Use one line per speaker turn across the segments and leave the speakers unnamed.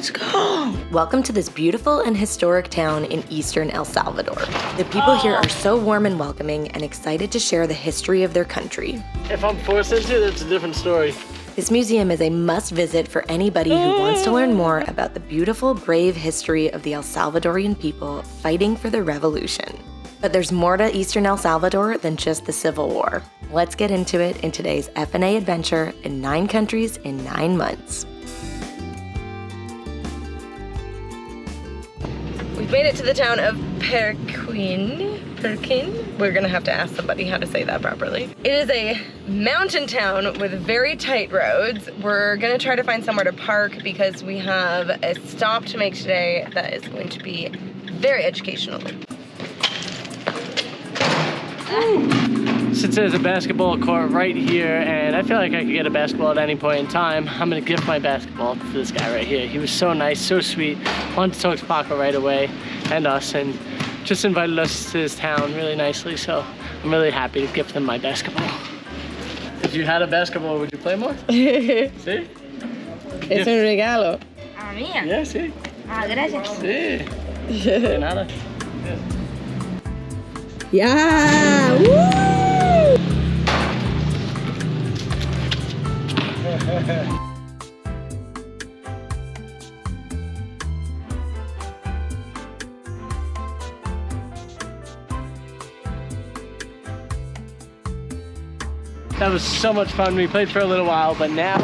let's go.
Welcome to this beautiful and historic town in eastern El Salvador. The people here are so warm and welcoming and excited to share the history of their country.
If I'm forced into it, it's a different story.
This museum is a must visit for anybody who wants to learn more about the beautiful, brave history of the El Salvadorian people fighting for the revolution. But there's more to Eastern El Salvador than just the Civil War. Let's get into it in today's F&A adventure in 9 countries in 9 months. We've made it to the town of Perquín. We're gonna have to ask somebody how to say that properly. It is a mountain town with very tight roads. We're gonna try to find somewhere to park because we have a stop to make today that is going to be very educational.
Since there's a basketball court right here, and I feel like I could get a basketball at any point in time, I'm gonna gift my basketball to this guy right here. He was so nice, so sweet, wanted to talk to Paco right away, and us, and just invited us to his town really nicely, so I'm really happy to gift him my basketball. If you had a basketball, would you play more? Sí?
Es un regalo.
Ah, mía.
Yeah, sí.
Ah, gracias.
Sí. De nada.
Yeah! Woo!
That was so much fun. We played for a little while, but now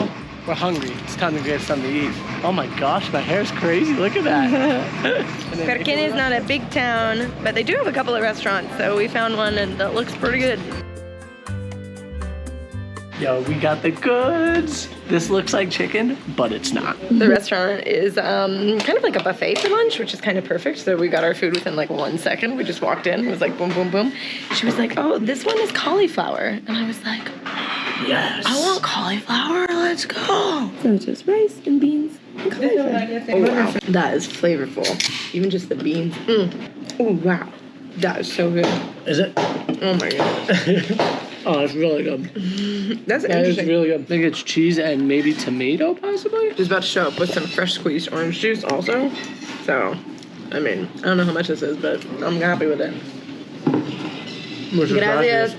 we're hungry. It's time to get something to eat. Oh my gosh, my hair's crazy. Look at that.
Perquín is not a big town, but they do have a couple of restaurants, so we found one and that looks pretty good.
Yo, we got the goods. This looks like chicken, but it's not.
The restaurant is kind of like a buffet for lunch, which is kind of perfect. So we got our food within like 1 second. We just walked in, it was like boom, boom, boom. She was like, oh, this one is cauliflower. And I was like,
Yes.
I want cauliflower, let's go. So it's just rice and beans and cauliflower. Oh, wow. That is flavorful. Even just the beans. Oh, wow. That is so good.
Is it?
Oh my god.
Oh, it's really good.
That's
Yeah,
interesting.
it's really good. I think it's cheese and maybe tomato, possibly?
She's about to show up with some fresh squeezed orange juice also. So, I mean, I don't know how much this is, but I'm happy with it. Gracias.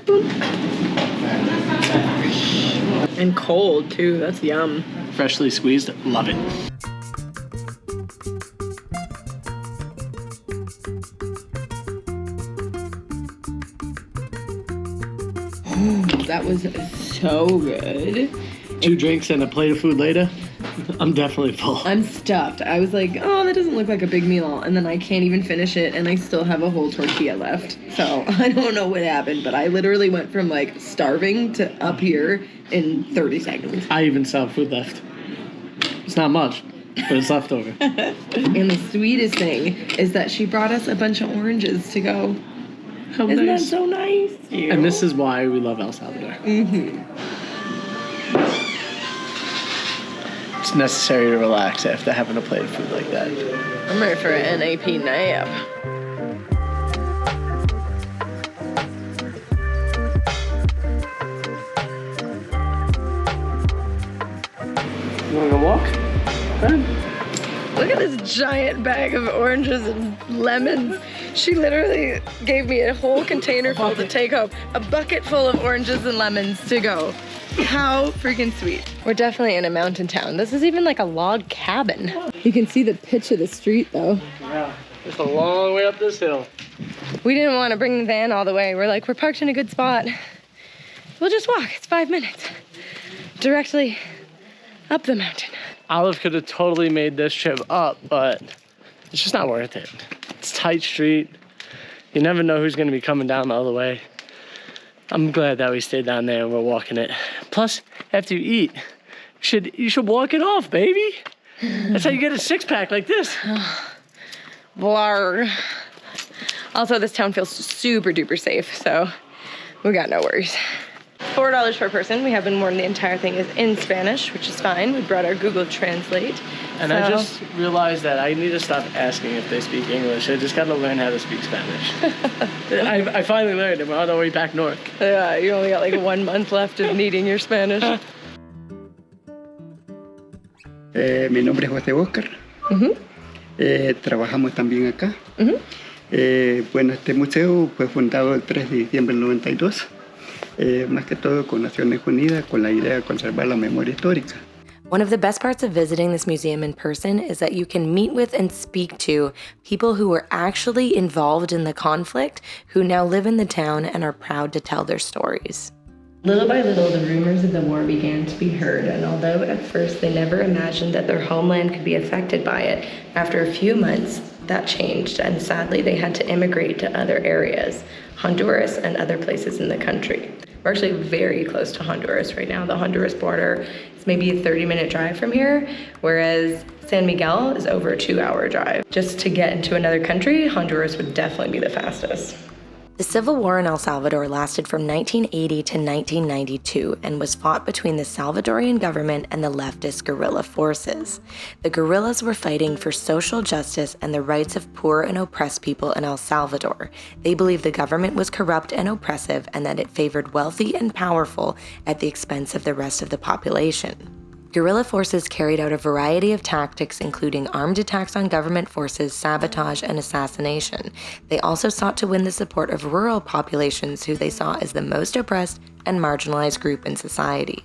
And cold too, that's yum.
Freshly squeezed, love it.
That was so good.
2 drinks and a plate of food later, I'm definitely full.
I'm stuffed. I was like, oh, that doesn't look like a big meal. And then I can't even finish it, and I still have a whole tortilla left. So I don't know what happened, but I literally went from like starving to up here in 30 seconds.
I even still have food left. It's not much, but it's left over.
And the sweetest thing is that she brought us a bunch of oranges to go.
How
Isn't
nice.
that so nice?
And this is why we love El Salvador. It's necessary to relax after having a plate of food like that.
I'm ready for an NAP nap.
You wanna go walk? Go ahead.
Look at this giant bag of oranges and lemons. She literally gave me a whole container full to take home. A bucket full of oranges and lemons to go. How freaking sweet. We're definitely in a mountain town. This is even like a log cabin. You can see the pitch of the street though.
Yeah, it's a long way up this hill.
We didn't want to bring the van all the way. We're like, we're parked in a good spot. We'll just walk, it's 5 minutes. Directly up the mountain.
Olive could have totally made this trip up, but it's just not worth it. It's tight street. You never know who's gonna be coming down the other way. I'm glad that we stayed down there and we're walking it. Plus, after you eat, you should walk it off, baby. That's how you get a 6-pack like this.
Blar. Also, this town feels super duper safe, so we got no worries. $4 per person. We have been warned the entire thing is in Spanish, which is fine. We brought our Google Translate.
And I just realized that I need to stop asking if they speak English. I just got to learn how to speak Spanish. I finally learned, and we're on our way back north.
Yeah, you only got like 1 month left of needing your Spanish.
Mi nombre es José Oscar.
Trabajamos también acá. Bueno, este museo fue fundado el 3 de diciembre del 92, más que todo con Naciones Unidas, con la idea de conservar la memoria histórica.
One of the best parts of visiting this museum in person is that you can meet with and speak to people who were actually involved in the conflict, who now live in the town and are proud to tell their stories. Little by little, the rumors of the war began to be heard, and although at first they never imagined that their homeland could be affected by it, after a few months, that changed, and sadly they had to immigrate to other areas, Honduras and other places in the country. We're actually very close to Honduras right now. The Honduras border is maybe a 30-minute drive from here, whereas San Miguel is over a 2-hour drive. Just to get into another country, Honduras would definitely be the fastest. The Civil War in El Salvador lasted from 1980 to 1992 and was fought between the Salvadorian government and the leftist guerrilla forces. The guerrillas were fighting for social justice and the rights of poor and oppressed people in El Salvador. They believed the government was corrupt and oppressive and that it favored wealthy and powerful at the expense of the rest of the population. Guerrilla forces carried out a variety of tactics, including armed attacks on government forces, sabotage, and assassination. They also sought to win the support of rural populations who they saw as the most oppressed and marginalized group in society.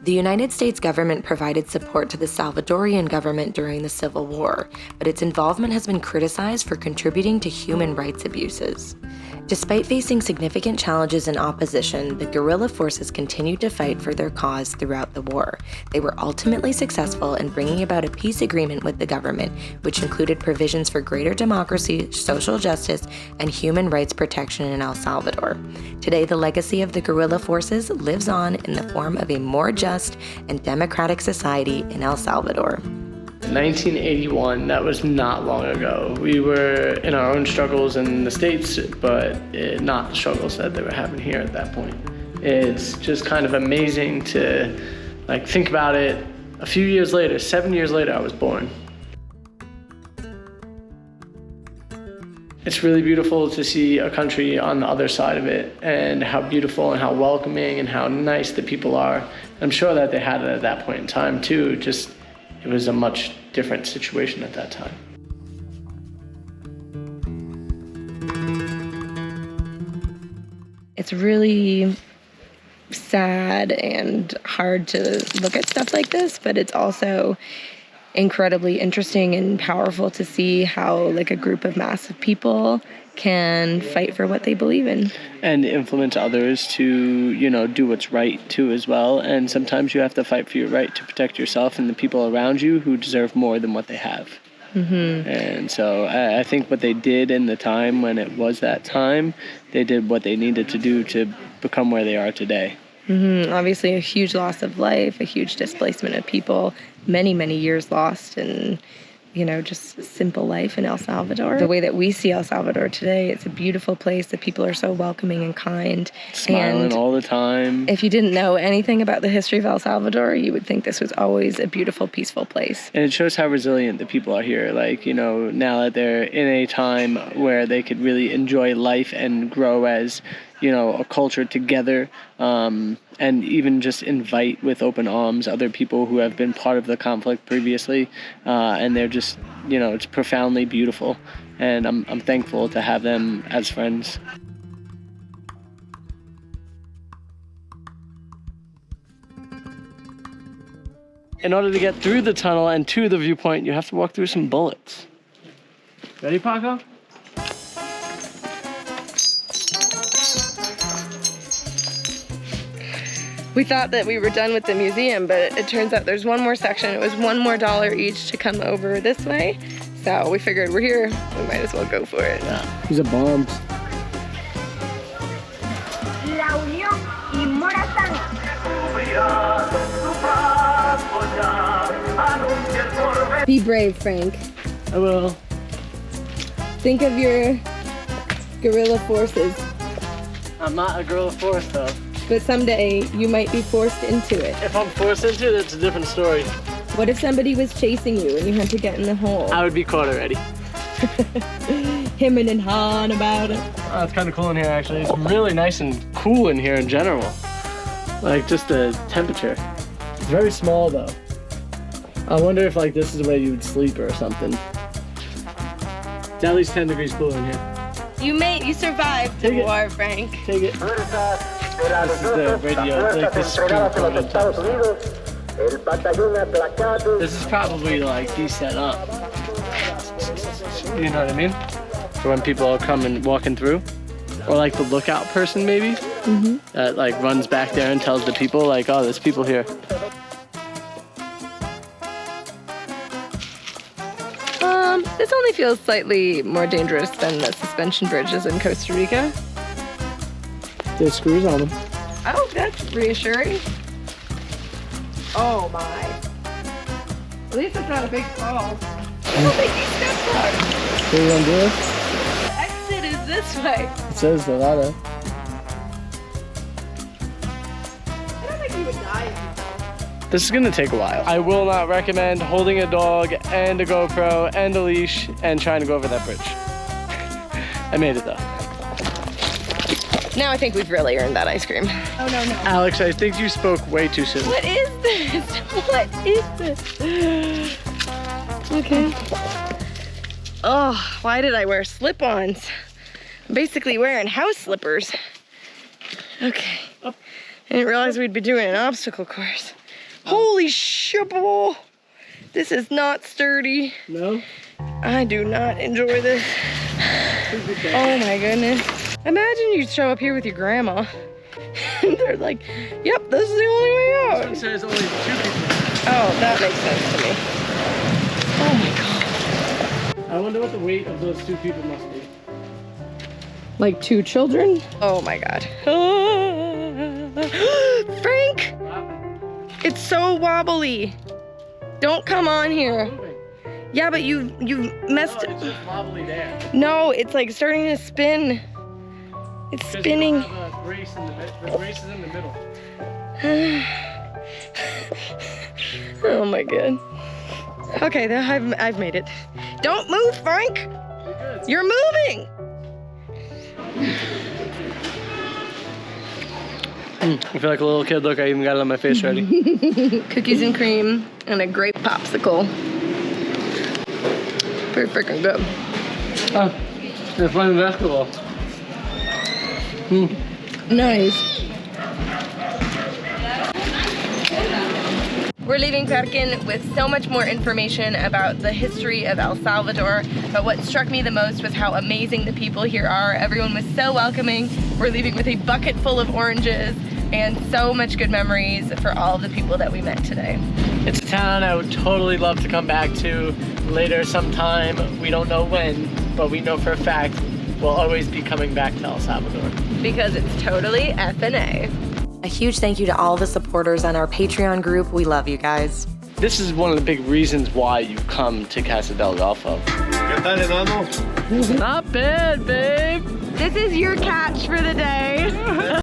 The United States government provided support to the Salvadorian government during the Civil War, but its involvement has been criticized for contributing to human rights abuses. Despite facing significant challenges and opposition, the guerrilla forces continued to fight for their cause throughout the war. They were ultimately successful in bringing about a peace agreement with the government, which included provisions for greater democracy, social justice, and human rights protection in El Salvador. Today, the legacy of the guerrilla forces lives on in the form of a more just and democratic society in El Salvador.
1981, that was not long ago. We were in our own struggles in the States, but not the struggles that they were having here at that point. It's just kind of amazing to think about it. A few years later, 7 years later, I was born. It's really beautiful to see a country on the other side of it and how beautiful and how welcoming and how nice the people are. I'm sure that they had it at that point in time too, just it was a much different situation at that time.
It's really sad and hard to look at stuff like this, but it's also incredibly interesting and powerful to see how a group of massive people can fight for what they believe in.
And influence others to, do what's right too as well. And sometimes you have to fight for your right to protect yourself and the people around you who deserve more than what they have. Mm-hmm. And so I think what they did in the time when it was that time, they did what they needed to do to become where they are today.
Mm-hmm. Obviously a huge loss of life, a huge displacement of people, many, many years lost in just simple life in El Salvador. The way that we see El Salvador today, it's a beautiful place. The people are so welcoming and kind.
Smiling all the time.
If you didn't know anything about the history of El Salvador, you would think this was always a beautiful, peaceful place.
And it shows how resilient the people are here. Now that they're in a time where they could really enjoy life and grow as, a culture together, and even just invite with open arms other people who have been part of the conflict previously, and they're just, it's profoundly beautiful, and I'm thankful to have them as friends. In order to get through the tunnel and to the viewpoint, you have to walk through some bullets. Ready, Paco?
We thought that we were done with the museum, but it turns out there's one more section. It was $1 more each to come over this way. So we figured we're here, we might as well go for it.
Yeah, these are bombs.
Be brave, Frank.
I will.
Think of your guerrilla forces.
I'm not a guerrilla force though.
But someday you might be forced into it.
If I'm forced into it, it's a different story.
What if somebody was chasing you and you had to get in the hole?
I would be caught already.
Hemming and hawing about it.
Oh, it's kind of cool in here actually. It's really nice and cool in here in general. Just the temperature. It's very small though. I wonder if like this is where you would sleep or something. It's at least 10 degrees cooler in here.
You survived the war, Frank.
Take it. This is the radio, like the screen quoted type stuff. This is probably like be set up. You know what I mean? For when people are coming, walking through. Or like the lookout person maybe. That like runs back there and tells the people like, oh, there's people here.
This only feels slightly more dangerous than the suspension bridges in Costa Rica.
There's screws on them.
Oh, that's reassuring. Oh my. At least it's not a big fall. I don't think these steps are.
So you gonna do this?
The exit is this way.
It says Salvador.
I don't think you would die if you fell.
This is gonna take a while. I will not recommend holding a dog and a GoPro and a leash and trying to go over that bridge. I made it though.
Now I think we've really earned that ice cream. Oh no.
Alex, I think you spoke way too soon.
What is this? What is this? Okay. Oh, why did I wear slip-ons? I'm basically wearing house slippers. Okay. I didn't realize we'd be doing an obstacle course. Holy shipple! This is not sturdy.
No?
I do not enjoy this. Oh my goodness. Imagine you show up here with your grandma. And they're like, yep, this is the only way out.
This one says only 2 people.
Oh, that makes sense to me. Oh my god.
I wonder what the weight of those 2 people must be.
Like 2 children? Oh my god. Frank! It's so wobbly. Don't come on here. Yeah, but you messed
it. No, it's just wobbly there.
No, it's like starting to spin. It's spinning.
You don't have a brace in the brace is in the middle.
Oh my god. Okay, I've made it. Don't move, Frank. You're moving.
I feel like a little kid. Look, I even got it on my face already.
Cookies and cream and a grape popsicle. Pretty freaking good.
Oh, they're playing basketball.
Nice. We're leaving Perquín with so much more information about the history of El Salvador, but what struck me the most was how amazing the people here are. Everyone was so welcoming. We're leaving with a bucket full of oranges and so much good memories for all of the people that we met today.
It's a town I would totally love to come back to later sometime. We don't know when, but we know for a fact we'll always be coming back to El Salvador.
Because it's totally F&A.
A huge thank you to all the supporters on our Patreon group. We love you guys.
This is one of the big reasons why you come to Casa del Golfo.
¿Qué tal, enano?
Not bad, babe.
This is your catch for the day.